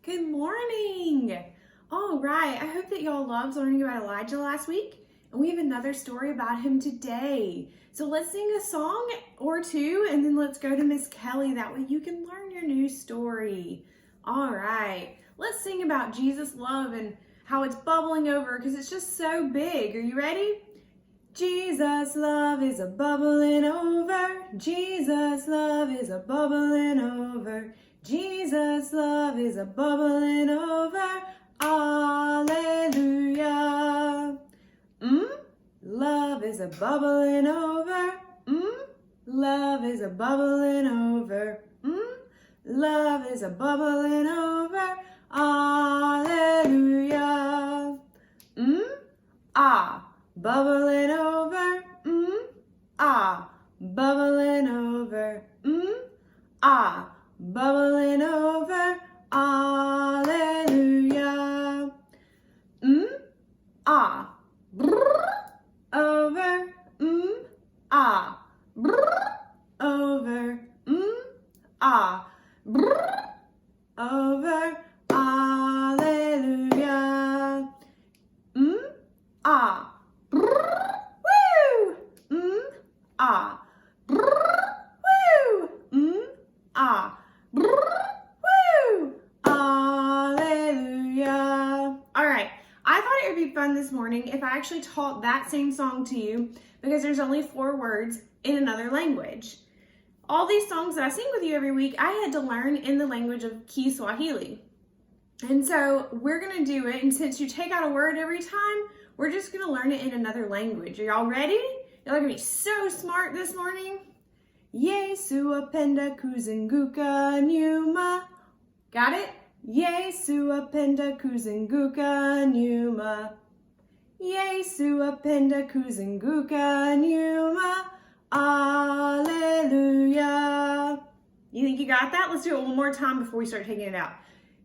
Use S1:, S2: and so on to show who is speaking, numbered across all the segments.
S1: Good morning. All right, I hope that y'all loved learning about Elijah last week, and we have another story about him today. So let's sing a song or two, and then let's go to Miss Kelly. That way you can learn your new story. All right, let's sing about Jesus' love and how it's bubbling over because it's just so big. Are you ready? Jesus' love is a bubbling over. Jesus' love is a bubbling over. Jesus' love is a bubbling over. Alleluia. Love is a bubbling over. Love is a bubbling over. Love is a bubbling over. Alleluia. Bubbling over. Bubbling over. Bubbling over. Alleluia. Brr, over. Brr, over. Brr, over. Alleluia. Brr, woo. Brr, woo. Brr, woo. Alleluia. All right. I thought it would be fun this morning if I actually taught that same song to you because there's only 4 words in another language. All these songs that I sing with you every week, I had to learn in the language of Kiswahili. And so we're going to do it. And since you take out a word every time, we're just going to learn it in another language. Are y'all ready? Y'all are going to be so smart this morning. Yesu apenda kuzunguka nyuma. Got it? Yesu apenda kuzunguka nyuma. Yesu apenda kuzunguka nyuma. Alleluia. You think you got that? Let's do it one more time before we start taking it out.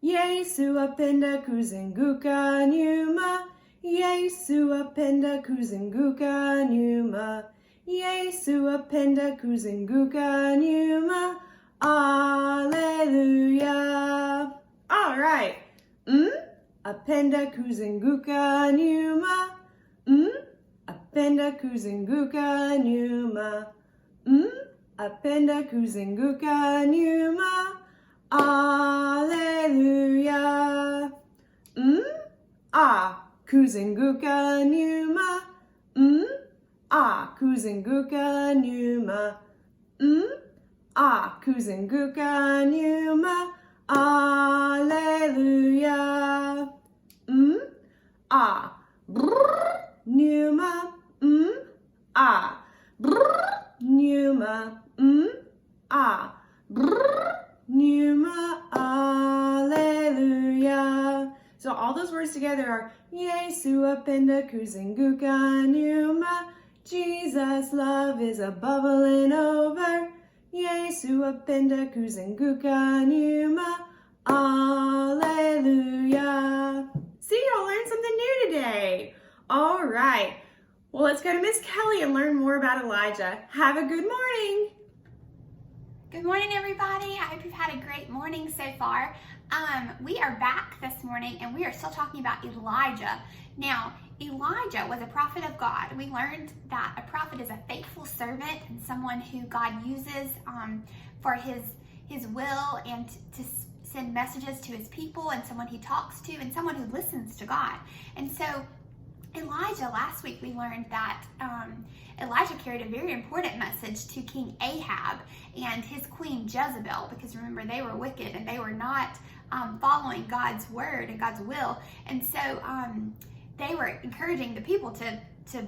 S1: Yesu apenda kuzunguka nyuma. Yesu apenda kuzunguka nyuma. Yesu apenda kuzunguka nyuma. Alleluia. All right. Apenda kuzunguka nyuma. Apenda kuzunguka nyuma. Apenda kuzunguka nyuma. Alleluia. Kuzunguka nyuma. Kuzunguka nyuma. Kuzunguka nyuma. Alleluia. Brr, nyuma. Brr, nyuma. Brr, nyuma. Alleluia. So all those words together are Yesu apenda kuzunguka nyuma. Jesus' love is a bubbling over. Yesu apenda kuzunguka nyuma. Alleluia. See, y'all learned something new today. All right. Well, let's go to Miss Kelly and learn more about Elijah. Have a good morning.
S2: Good morning, everybody. I hope you've had a great morning so far. We are back this morning and we are still talking about Elijah. Now, Elijah was a prophet of God. We learned that a prophet is a faithful servant and someone who God uses for his will and to send messages to his people, and someone he talks to, and someone who listens to God. And so Elijah, last week we learned that Elijah carried a very important message to King Ahab and his queen Jezebel, because remember, they were wicked and they were not following God's word and God's will. And so they were encouraging the people to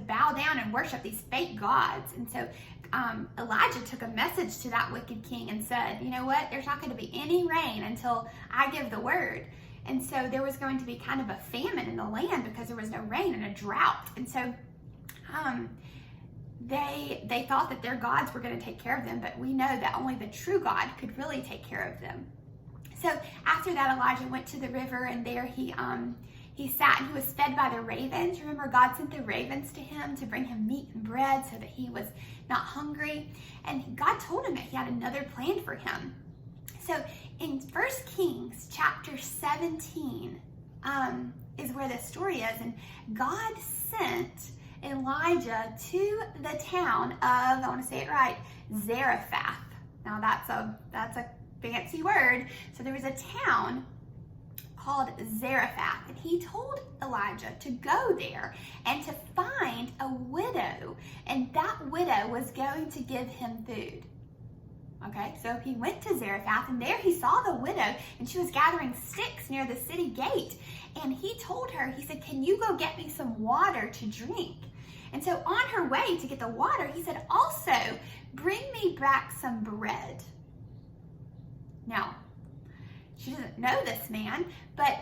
S2: bow down and worship these fake gods. And so Elijah took a message to that wicked king and said, you know what, there's not going to be any rain until I give the word. And so there was going to be kind of a famine in the land because there was no rain and a drought. And so they thought that their gods were going to take care of them, but we know that only the true God could really take care of them. So after that, Elijah went to the river, and there he sat and he was fed by the ravens. Remember, God sent the ravens to him to bring him meat and bread so that he was not hungry. And God told him that he had another plan for him. So in 1 Kings chapter 17 is where this story is. And God sent Elijah to the town of, I want to say it right, Zarephath. Now that's a fancy word. So there was a town called Zarephath, and he told Elijah to go there and to find a widow, and that widow was going to give him food. Okay, so he went to Zarephath, and there he saw the widow, and she was gathering sticks near the city gate. And he told her, he said, "Can you go get me some water to drink?" And so on her way to get the water, he said, "Also, bring me back some bread." Now, she doesn't know this man, but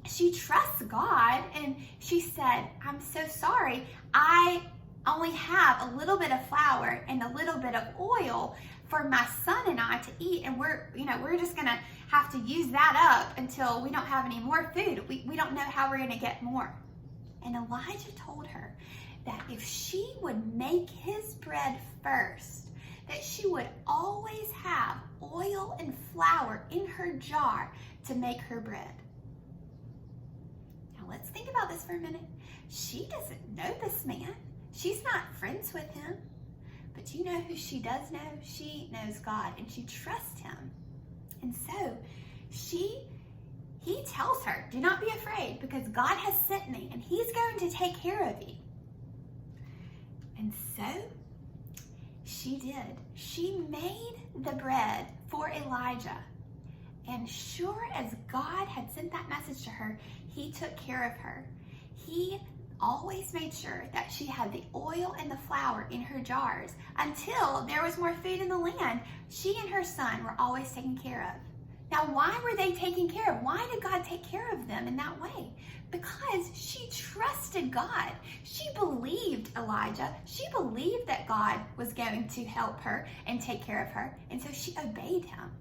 S2: she trusts God, and she said, "I'm so sorry. I only have a little bit of flour and a little bit of oil for my son and I to eat, and we're just gonna have to use that up until we don't have any more food. We don't know how we're gonna get more." And Elijah told her that if she would make his bread first, that she would always have oil and flour in her jar to make her bread. Now let's think about this for a minute. She doesn't know this man. She's not friends with him. But you know who she does know? She knows God, and she trusts him. And so he tells her, "Do not be afraid, because God has sent me, and he's going to take care of you." And so she did. She made the bread for Elijah. And sure as God had sent that message to her, he took care of her. He always made sure that she had the oil and the flour in her jars until there was more food in the land. She and her son were always taken care of. Now, why were they taken care of? Why did God take care of them in that way? Because she trusted God. She believed Elijah. She believed that God was going to help her and take care of her. And so she obeyed him.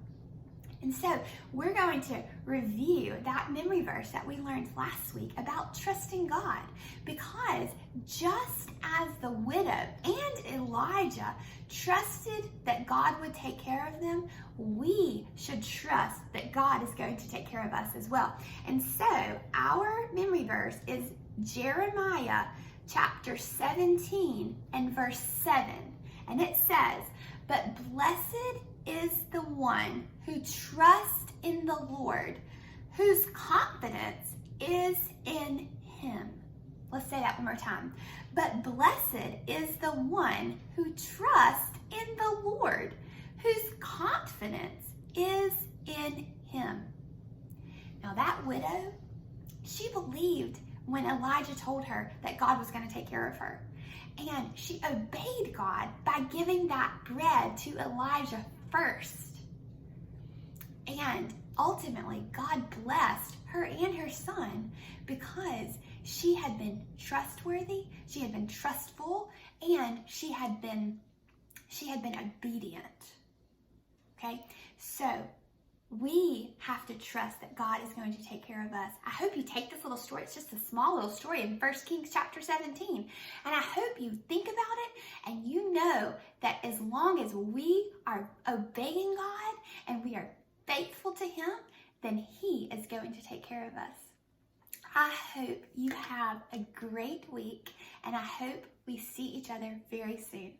S2: And so we're going to review that memory verse that we learned last week about trusting God, because just as the widow and Elijah trusted that God would take care of them, we should trust that God is going to take care of us as well. And so our memory verse is Jeremiah chapter 17 and verse 7. And it says, "But blessed is the one who trusts in the Lord, whose confidence is in him." Let's say that one more time. "But blessed is the one who trusts in the Lord, whose confidence is in him." Now that widow, she believed when Elijah told her that God was going to take care of her. And she obeyed God by giving that bread to Elijah first. And ultimately, God blessed her and her son because she had been trustworthy, she had been trustful, and she had been obedient. Okay? So we have to trust that God is going to take care of us. I hope you take this little story. It's just a small little story in 1 Kings chapter 17. And I hope you think about it and you know that as long as we are obeying God and we are faithful to him, then he is going to take care of us. I hope you have a great week, and I hope we see each other very soon.